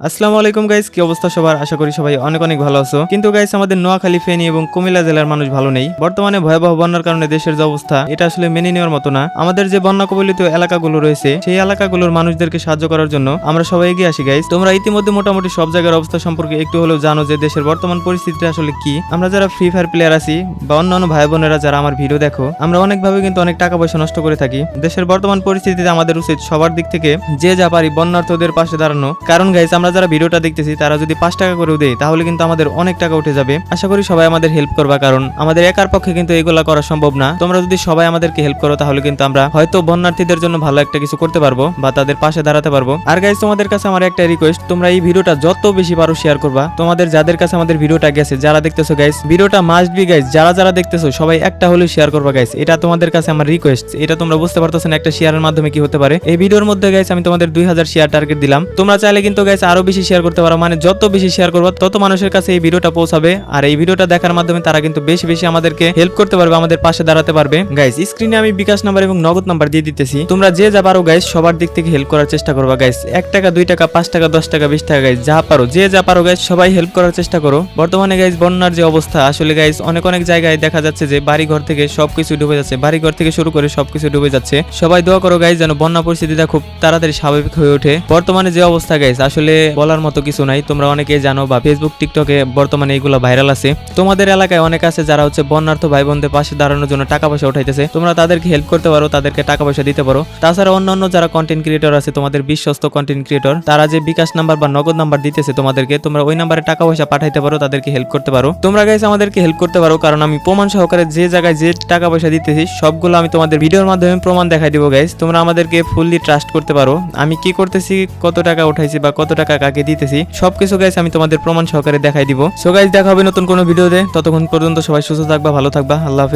আসসালামু আলাইকুম গাইস, কি অবস্থা সবার? আশা করি সবাই অনেক অনেক ভালো আছো। কিন্তু গাইস, আমাদের নোয়াখালী, ফেনী এবং কুমিল্লা জেলার মানুষ ভালো নেই। বর্তমানে ভয়াবহ বন্যার কারণে দেশের যে অবস্থা, এটা আসলে মেনে নেওয়ার মতো না। আমাদের যে বন্যা কবলিত এলাকাগুলো রয়েছে, সেই এলাকাগুলোর মানুষদেরকে সাহায্য করার জন্য আমরা সবাই এগিয়ে আসি গাইস। তোমরা ইতিমধ্যে মোটামুটি সব জায়গার অবস্থা সম্পর্কে একটু হলেও জানো যে দেশের বর্তমান পরিস্থিতিটা আসলে কি। আমরা যারা ফ্রি ফায়ার প্লেয়ার আছি বা অন্যান্য ভাই বোনেরা যারা আমার ভিডিও দেখো, আমরা অনেকভাবে কিন্তু অনেক টাকা পয়সা নষ্ট করে থাকি। দেশের বর্তমান পরিস্থিতিতে আমাদের উচিত সবার দিক থেকে যে যা পারি বন্যার্থদের পাশে দাঁড়ানো। কারণ গাইস, আমরা যারা ভিডিওটা দেখতেছি তারা যদি 5 টাকা করেও দেয় তাহলে কিন্তু আমাদের অনেক টাকা উঠে যাবে। আশা করি সবাই আমাদের হেল্প করবা, কারণ আমাদের একার পক্ষে কিন্তু এগুলা করা সম্ভব না। তোমরা যদি সবাই আমাদেরকে হেল্প করো তাহলে কিন্তু আমরা হয়তো বন্যার্থীদের জন্য ভালো একটা কিছু করতে পারবো বা তাদের পাশে দাঁড়াতে পারবো। আর গাইস, তোমাদের কাছে আমার একটা রিকোয়েস্ট, তোমরা এই ভিডিওটা যত বেশি পারো শেয়ার করবা। তোমাদের যাদের কাছে আমাদের ভিডিওটা গেছে, যারা দেখতেছো গাইস, ভিডিওটা মাস্ট বি গাইস, যারা যারা দেখতেছো সবাই একটা হলেও শেয়ার করবা গাইস। এটা তোমাদের কাছে আমার রিকোয়েস্ট। এটা তোমরা বুঝতে পারতেছো না একটা শেয়ারের মাধ্যমে কি হতে পারে। এই ভিডিওর মধ্যে গাইস আমি তোমাদের 2000 শেয়ার টার্গেট দিলাম। তোমরা চাইলে কিন্তু গাইস আরো বেশি শেয়ার করতে পারো, মানে যত বেশি শেয়ার করবো তত মানুষের কাছে এই ভিডিওটা পৌঁছাবে। আর এই ভিডিওটা দেখার মাধ্যমে তারা কিন্তু বেশি বেশি আমাদেরকে হেল্প করতে পারবে, আমাদের পাশে দাঁড়াতে পারবে। গাইস, স্ক্রিনে আমি বিকাশ নাম্বার এবং নগদ নাম্বার দিয়ে দিতেছি। তোমরা যে যা পারো গাইস সবার দিক থেকে হেল্প করার চেষ্টা করবা গাইস। 1 টাকা 2 টাকা 5 টাকা 10 টাকা 20 টাকা গাইস, যা পারো, যে যা পারো গাইস সবাই হেল্প করার চেষ্টা করো। বর্তমানে গাইস বন্যার যে অবস্থা, আসলে গাইস অনেক অনেক জায়গায় দেখা যাচ্ছে যে বাড়ি ঘর থেকে সবকিছু ডুবে যাচ্ছে, বাড়ি ঘর থেকে শুরু করে সবকিছু ডুবে যাচ্ছে। সবাই দোয়া করো গাইস যেন বন্যা পরিস্থিতিটা খুব তাড়াতাড়ি স্বাভাবিক হয়ে ওঠে। বর্তমানে যে অবস্থা গাইস, আসলে বলার মতো কিছু নাই। তোমরা অনেকেই জানো বা ফেসবুক টিকটকে বর্তমানে এগুলো ভাইরাল আছে। তোমাদের এলাকায় অনেক আছে যারা হচ্ছে বন্যার্থ ভাই বোনদের পাশে দাঁড়ানোর জন্য টাকা পয়সা উঠাইতেছে। তোমরা তাদেরকে হেল্প করতে পারো, তাদেরকে টাকা পয়সা দিতে পারো। তাছাড়া অন্যান্য যারা কন্টেন্ট ক্রিয়েটর আছে, তোমাদের বিশ্বস্ত কন্টেন্ট ক্রিয়েটর, তারা যে বিকাশ নাম্বার বা নগদ নাম্বার দিতেছে তোমাদেরকে, তোমরা ওই নাম্বারে টাকা পয়সা পাঠাইতে পারো, তাদেরকে হেল্প করতে পারো। তোমরা গাইস আমাদেরকে হেল্প করতে পারো, কারণ আমি প্রমাণ সহকারে যে জায়গায় যে টাকা পয়সা দিতেছি সবগুলো আমি তোমাদের ভিডিওর মাধ্যমে প্রমাণ দেখাই দিব গাইস। তোমরা আমাদেরকে ফুললি ট্রাস্ট করতে পারো। আমি কি করতেছি, কত টাকা উঠাইছি বা কত টাকা কাকে দিতেছি, সবকিছু গাইস আমি তোমাদের প্রমাণ সহকারে দেখাই দিব। সো গাইস, দেখা হবে নতুন কোনো ভিডিওতে। ততক্ষণ পর্যন্ত সবাই সুস্থ থাকবা, ভালো থাকবা। আল্লাহ হাফেজ।